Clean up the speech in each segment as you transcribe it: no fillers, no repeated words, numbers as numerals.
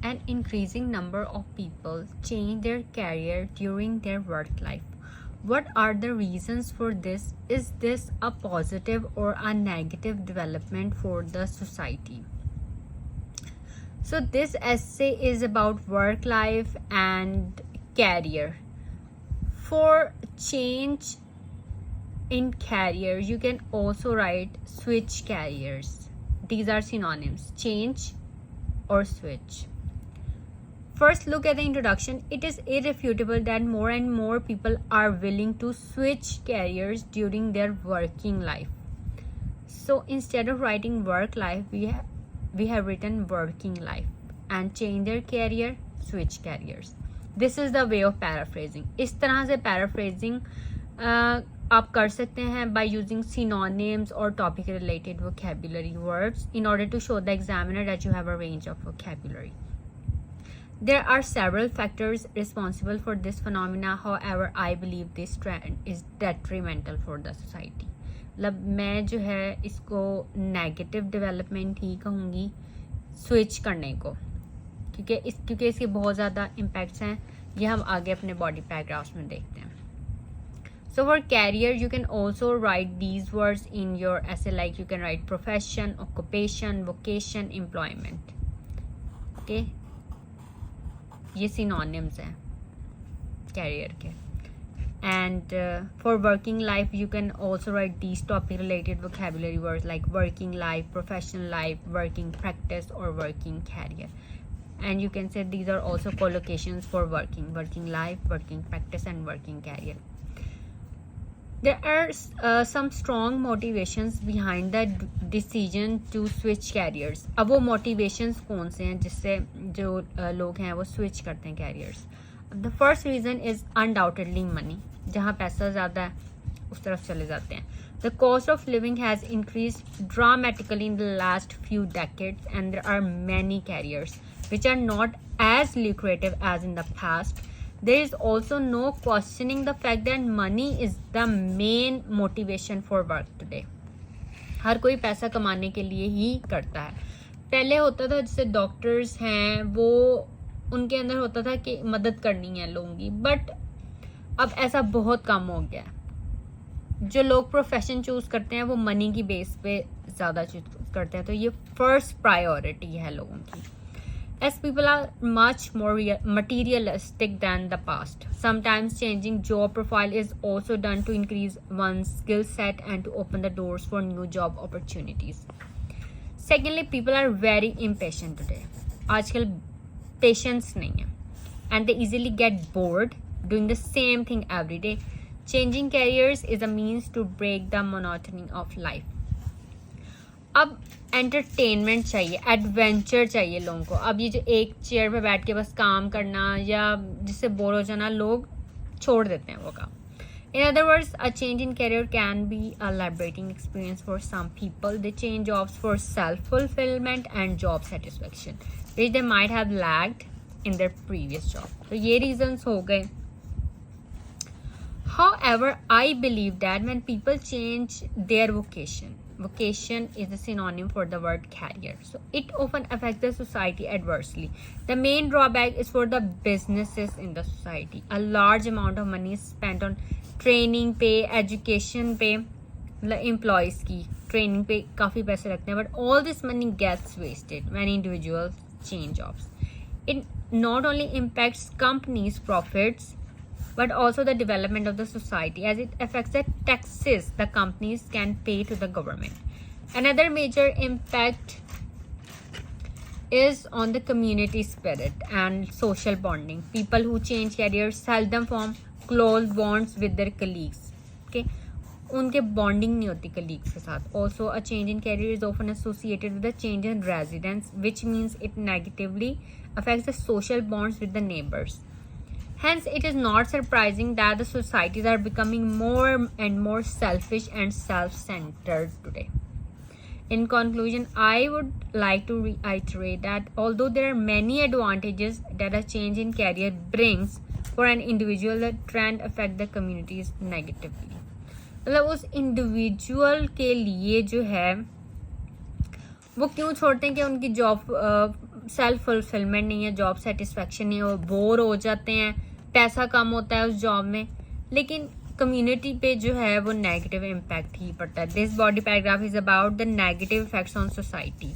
an increasing number of people change their career during their work life. What are the reasons for this? Is this a positive or a negative development for the society? So this essay is about work life and career. For change in career, you can also write switch careers. These are synonyms: change or switch. First, look at the introduction. It is irrefutable that more and more people are willing to switch careers during their working life. So instead of writing work life, we have written working life, and change their career, switch careers. This is the way of paraphrasing. इस तरह से paraphrasing आप कर सकते हैं by using synonyms or topic related vocabulary words in order to show the examiner that you have a range of vocabulary. There are several factors responsible for this phenomena. However, I believe this trend is detrimental for the society. मतलब मैं जो है इसको negative development ही कहूँगी switch करने को, क्योंकि इसके बहुत ज़्यादा इम्पैक्ट्स हैं. ये हम आगे अपने बॉडी पैराग्राफ्स में देखते हैं. So for career, you can also write these words in your essay, like you can write profession, occupation, vocation, employment. Okay, ये synonyms हैं career के. And for working life, you can also write these topic related vocabulary words like working life, professional life, working practice, or working career. And you can say these are also collocations for working life, working practice, and working career. There are some strong motivations behind the decision to switch careers. अब वो motivations कौन से हैं जिससे जो लोग हैं वो switch करते हैं careers? The first reason is undoubtedly money. जहाँ पैसा ज़्यादा है उस तरफ चले जाते हैं. The cost of living has increased dramatically in the last few decades, and there are many careers which are not as lucrative as in the past. There is also no questioning the fact that money is the main motivation for work today. हर कोई पैसा कमाने के लिए ही करता है. पहले होता था जैसे डॉक्टर्स हैं वो उनके अंदर होता था कि मदद करनी है लोगों की, बट अब ऐसा बहुत कम हो गया. जो लोग प्रोफेशन चूज करते हैं वो मनी की बेस पे ज़्यादा चूज करते हैं, तो ये फर्स्ट प्रायोरिटी है लोगों की. As people are much more materialistic than the past, sometimes changing job profile is also done to increase one's skill set and to open the doors for new job opportunities. Secondly, people are very impatient today. आजकल patience नहीं है, and they easily get bored doing the same thing every day. Changing careers is a means to break the monotony of life. अब entertainment चाहिए, adventure चाहिए लोगों को. अब ये जो एक चेयर पे बैठ के बस काम करना या जिससे बोर हो जाना, लोग छोड़ देते हैं वो काम. In other words, a change in career can be a liberating experience for some people. They change jobs for self-fulfillment and job satisfaction, which they might have lacked in their previous job. तो ये reasons हो गए. However, I believe that when people change their vocation is a synonym for the word career, so it often affects the society adversely. The main drawback is for the businesses in the society. A large amount of money is spent on training pay, education pay. मतलब employees की training पे काफ़ी पैसे लगते हैं, but all this money gets wasted when individuals change jobs. It not only impacts companies' profits but also the development of the society, as it affects the taxes the companies can pay to the government. Another major impact is on the community spirit and social bonding. People who change careers seldom form close bonds with their colleagues. Okay, उनके bonding नहीं होती colleagues के साथ. Also, a change in career is often associated with a change in residence, which means it negatively affects the social bonds with the neighbors. Hence, it is not surprising that the societies are becoming more and more selfish and self-centered today. In conclusion, I would like to reiterate that although there are many advantages that a change in career brings for an individual, the trend affects the communities negatively. मतलब उस individual के लिए जो है वो क्यों छोड़ते हैं कि उनकी जॉब सेल्फ फुलफिलमेंट नहीं है, जॉब सेटिस्फेक्शन नहीं है, वो बोर हो जाते हैं, पैसा कम होता है उस जॉब में, लेकिन कम्युनिटी पे जो है वो नेगेटिव इम्पैक्ट ही पड़ता है. This body paragraph is about the negative effects on society.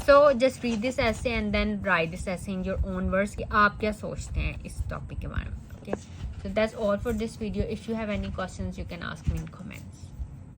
So just read this ऐसे एंड देन राइट दिस ऐसे इन योर ओन वर्ड्स कि आप क्या सोचते हैं इस टॉपिक के बारे में. Okay, so that's all for this video. If you have any questions you can ask me in comments.